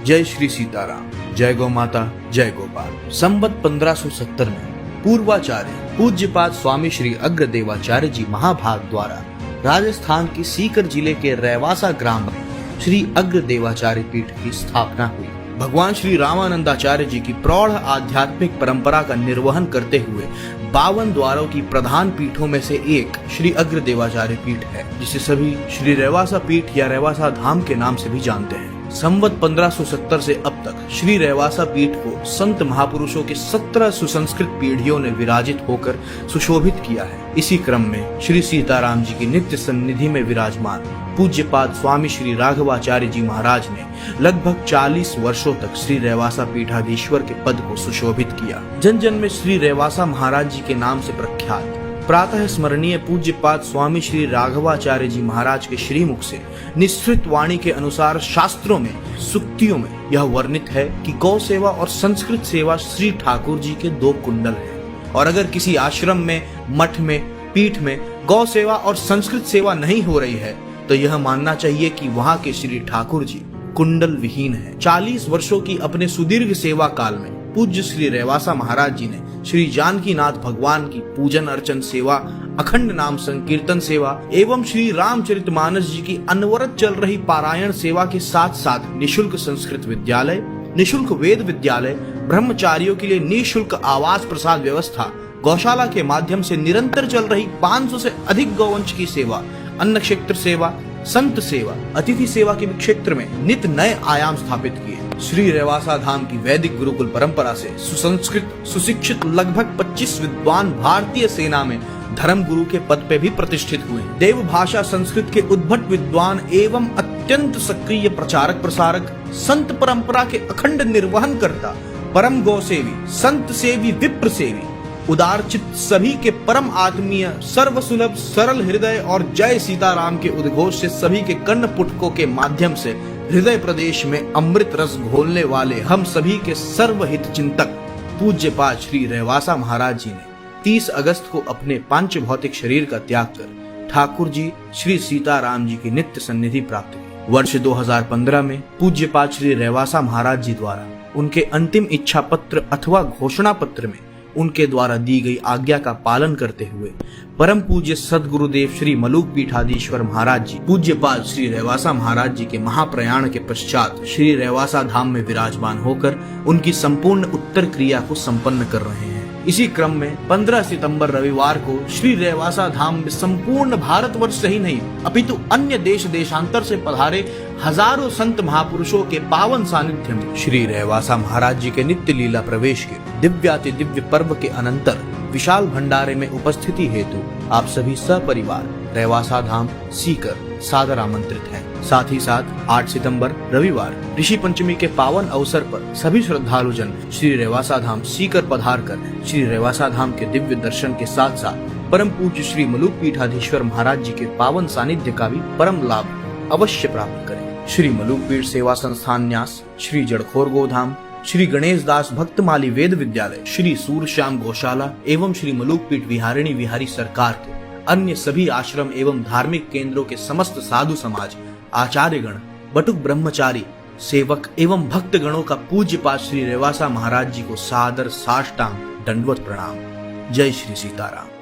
जय श्री सीताराम, जय गौ माता, जय गोपाल। संवत 1570 में पूर्वाचार्य पूज्यपाद स्वामी श्री अग्रदेवाचार्य जी महाभाग द्वारा राजस्थान के सीकर जिले के रेवासा ग्राम में श्री अग्रदेवाचार्य पीठ की स्थापना हुई। भगवान श्री रामानंदाचार्य जी की प्रौढ़ आध्यात्मिक परंपरा का निर्वहन करते हुए 52 द्वारों की प्रधान पीठों में से एक श्री अग्रदेवाचार्य पीठ है, जिसे सभी श्री रेवासा पीठ या रेवासा धाम के नाम से भी जानते हैं। संवत 1570 से अब तक श्री रेवासा पीठ को संत महापुरुषों के 17 सुसंस्कृत पीढ़ियों ने विराजित होकर सुशोभित किया है। इसी क्रम में श्री सीताराम जी की नित्य सन्निधि में विराजमान पूज्यपाद स्वामी श्री राघवाचार्य जी महाराज ने लगभग 40 वर्षों तक श्री रेवासा पीठाधीश्वर के पद को सुशोभित किया। जन जन में श्री रेवासा महाराज जी के नाम से प्रख्यात प्रातः स्मरणीय पूज्यपाद स्वामी श्री राघवाचार्य जी महाराज के श्रीमुख से निश्चित वाणी के अनुसार शास्त्रों में, सुक्तियों में यह वर्णित है कि गौ सेवा और संस्कृत सेवा श्री ठाकुर जी के 2 कुंडल हैं। और अगर किसी आश्रम में, मठ में, पीठ में गौ सेवा और संस्कृत सेवा नहीं हो रही है तो यह मानना चाहिए कि वहाँ के श्री ठाकुर जी कुंडल विहीन है। 40 वर्षों की अपने सुदीर्घ सेवा काल में पूज्य श्री रेवासा महाराज जी ने श्री जानकीनाथ भगवान की पूजन अर्चन सेवा, अखंड नाम संकीर्तन सेवा एवं श्री रामचरितमानस जी की अनवरत चल रही पारायण सेवा के साथ साथ निशुल्क संस्कृत विद्यालय, निशुल्क वेद विद्यालय, ब्रह्मचारियों के लिए निशुल्क आवास प्रसाद व्यवस्था, गौशाला के माध्यम से निरंतर चल रही 500 से अधिक गौवंश की सेवा, अन्न क्षेत्र सेवा, संत सेवा, अतिथि सेवा के क्षेत्र में नित नए आयाम स्थापित किए। श्री रेवासा धाम की वैदिक गुरुकुल परंपरा से सुसंस्कृत, सुशिक्षित लगभग 25 विद्वान भारतीय सेना में धर्म गुरु के पद पे भी प्रतिष्ठित हुए। देव भाषा संस्कृत के उद्भट विद्वान एवं अत्यंत सक्रिय प्रचारक प्रसारक, संत परंपरा के अखंड निर्वहन करता, परम गौसेवी, संत सेवी, विप्र सेवी, उदार चित्त, सभी के परम आत्मीय, सर्वसुलभ, सरल हृदय और जय सीताराम के उद्घोष से सभी के कर्ण पुटकों के माध्यम से हृदय प्रदेश में अमृत रस घोलने वाले हम सभी के सर्वहित चिंतक पूज्यपाद श्री रेवासा महाराज जी ने 30 अगस्त को अपने पांच भौतिक शरीर का त्याग कर ठाकुर जी श्री सीताराम जी की नित्य सन्निधि प्राप्त की। वर्ष 2015 में पूज्यपाद श्री रेवासा महाराज जी द्वारा उनके अंतिम इच्छा पत्र अथवा घोषणा पत्र में उनके द्वारा दी गई आज्ञा का पालन करते हुए परम पूज्य सदगुरुदेव श्री मलूक पीठाधीश्वर महाराज जी पूज्यपाद श्री रेवासा महाराज जी के महाप्रयाण के पश्चात श्री रेवासा धाम में विराजमान होकर उनकी संपूर्ण उत्तर क्रिया को संपन्न कर रहे हैं। इसी क्रम में 15 सितंबर रविवार को श्री रेवासा धाम में संपूर्ण भारतवर्ष से ही नहीं अपितु अन्य देश देशांतर से पधारे हजारों संत महापुरुषों के पावन सानिध्य में श्री रेवासा महाराज जी के नित्य लीला प्रवेश के दिव्याति दिव्य पर्व के अनंतर विशाल भंडारे में उपस्थिति हेतु आप सभी सपरिवार रेवासा धाम सीकर सादर आमंत्रित हैं। साथ ही साथ 8 सितंबर रविवार ऋषि पंचमी के पावन अवसर पर सभी श्रद्धालुजन श्री रेवासा धाम सीकर पधार कर श्री रेवासा धाम के दिव्य दर्शन के साथ साथ परम पूज्य श्री मलूक पीठाधीश्वर महाराज जी के पावन सानिध्य का भी परम लाभ अवश्य प्राप्त करें। श्री मलूक पीठ सेवा संस्थान न्यास, श्री जड़खोर गोधाम, श्री गणेश दास भक्तमाली वेद विद्यालय, श्री सूरश्याम गौशाला एवं श्री मलूक पीठ विहारिणी विहारी सरकार के अन्य सभी आश्रम एवं धार्मिक केंद्रों के समस्त साधु समाज, आचार्यगण, बटुक ब्रह्मचारी, सेवक एवं भक्त गणों का पूज्यपाद श्री रेवासा महाराज जी को सादर साष्टांग दंडवत प्रणाम। जय श्री सीताराम।